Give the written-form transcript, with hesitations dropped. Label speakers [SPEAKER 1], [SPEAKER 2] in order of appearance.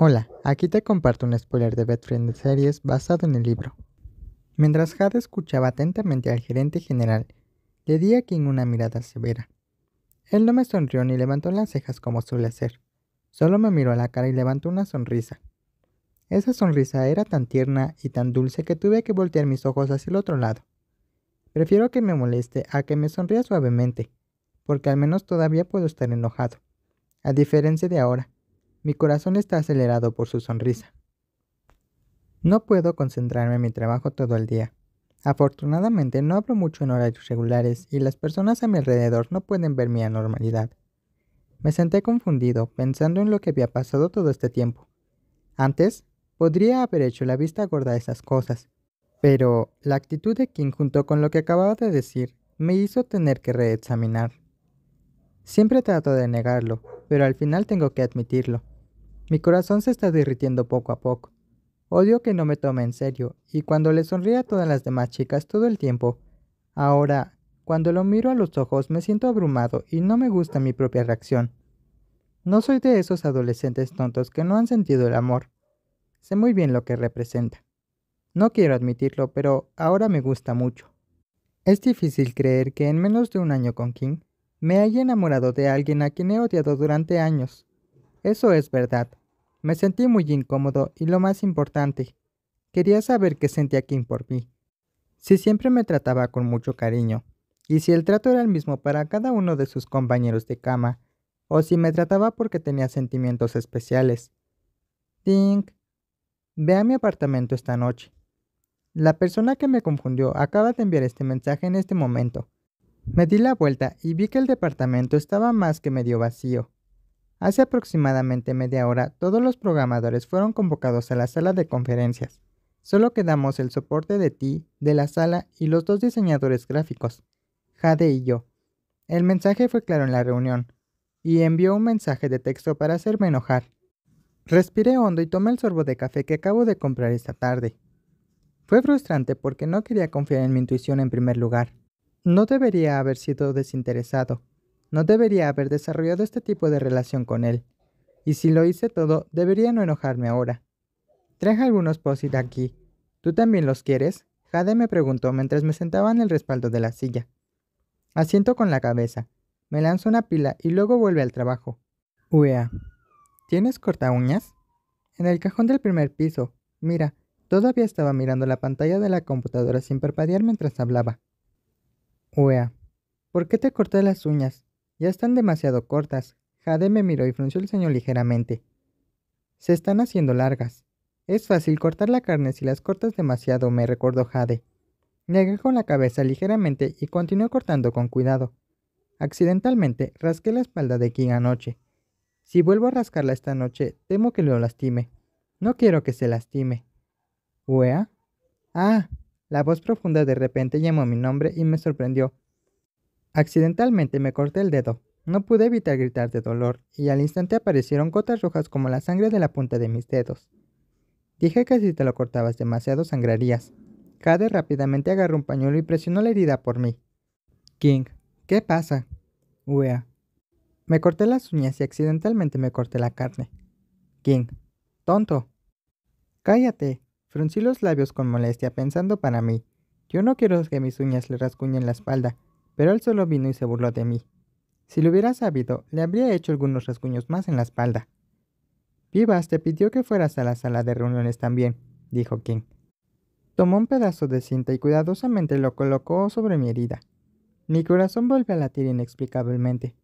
[SPEAKER 1] Hola, aquí te comparto un spoiler de Bedfriend Series basado en el libro. Mientras Jade escuchaba atentamente al gerente general, le di a King una mirada severa. Él no me sonrió ni levantó las cejas como suele hacer. Solo me miró a la cara y levantó una sonrisa. Esa sonrisa era tan tierna y tan dulce que tuve que voltear mis ojos hacia el otro lado. Prefiero que me moleste a que me sonría suavemente, porque al menos todavía puedo estar enojado. A diferencia de ahora, mi corazón está acelerado por su sonrisa. No puedo concentrarme en mi trabajo todo el día. Afortunadamente no hablo mucho en horarios regulares y las personas a mi alrededor no pueden ver mi anormalidad. Me senté confundido, pensando en lo que había pasado todo este tiempo. Antes, podría haber hecho la vista gorda a esas cosas, pero la actitud de King junto con lo que acababa de decir me hizo tener que reexaminar. Siempre trato de negarlo, pero al final tengo que admitirlo. Mi corazón se está derritiendo poco a poco. Odio que no me tome en serio, y cuando le sonríe a todas las demás chicas todo el tiempo. Ahora, cuando lo miro a los ojos me siento abrumado y no me gusta mi propia reacción. No soy de esos adolescentes tontos que no han sentido el amor. Sé muy bien lo que representa. No quiero admitirlo, pero ahora me gusta mucho. Es difícil creer que en menos de un año con King me haya enamorado de alguien a quien he odiado durante años. Eso es verdad. Me sentí muy incómodo y lo más importante, quería saber qué sentía King por mí. Si siempre me trataba con mucho cariño, y si el trato era el mismo para cada uno de sus compañeros de cama, o si me trataba porque tenía sentimientos especiales. Ding, ve a mi apartamento esta noche. La persona que me confundió acaba de enviar este mensaje en este momento. Me di la vuelta y vi que el departamento estaba más que medio vacío. Hace aproximadamente media hora todos los programadores fueron convocados a la sala de conferencias. Solo quedamos el soporte de ti, de la sala y los dos diseñadores gráficos, Jade y yo. El mensaje fue claro en la reunión, y envió un mensaje de texto para hacerme enojar. Respiré hondo y tomé el sorbo de café que acabo de comprar esta tarde. Fue frustrante porque no quería confiar en mi intuición en primer lugar. No debería haber sido desinteresado. No debería haber desarrollado este tipo de relación con él. Y si lo hice todo, debería no enojarme ahora. Traje algunos post-it aquí. ¿Tú también los quieres? Jade me preguntó mientras me sentaba en el respaldo de la silla. Asiento con la cabeza. Me lanzo una pila y luego vuelve al trabajo. Uea. ¿Tienes corta uñas? En el cajón del primer piso. Mira, todavía estaba mirando la pantalla de la computadora sin parpadear mientras hablaba. Uea. ¿Por qué te corté las uñas? Ya están demasiado cortas. Jade me miró y frunció el ceño ligeramente. Se están haciendo largas. Es fácil cortar la carne si las cortas demasiado, me recordó Jade. Negué con la cabeza ligeramente y continué cortando con cuidado. Accidentalmente rasqué la espalda de King anoche. Si vuelvo a rascarla esta noche, temo que lo lastime. No quiero que se lastime. ¿Wea? Ah, la voz profunda de repente llamó mi nombre y me sorprendió. Accidentalmente me corté el dedo. No pude evitar gritar de dolor, y al instante aparecieron gotas rojas como la sangre de la punta de mis dedos. Dije que si te lo cortabas demasiado sangrarías. Jade rápidamente agarró un pañuelo y presionó la herida por mí. King, ¿qué pasa? Uea. Me corté las uñas y accidentalmente me corté la carne. King, tonto. Cállate. Fruncí los labios con molestia pensando para mí. Yo no quiero que mis uñas le rasguñen la espalda, pero él solo vino y se burló de mí. Si lo hubiera sabido, le habría hecho algunos rasguños más en la espalda. Vivas te pidió que fueras a la sala de reuniones también, dijo King. Tomó un pedazo de cinta y cuidadosamente lo colocó sobre mi herida. Mi corazón volvió a latir inexplicablemente.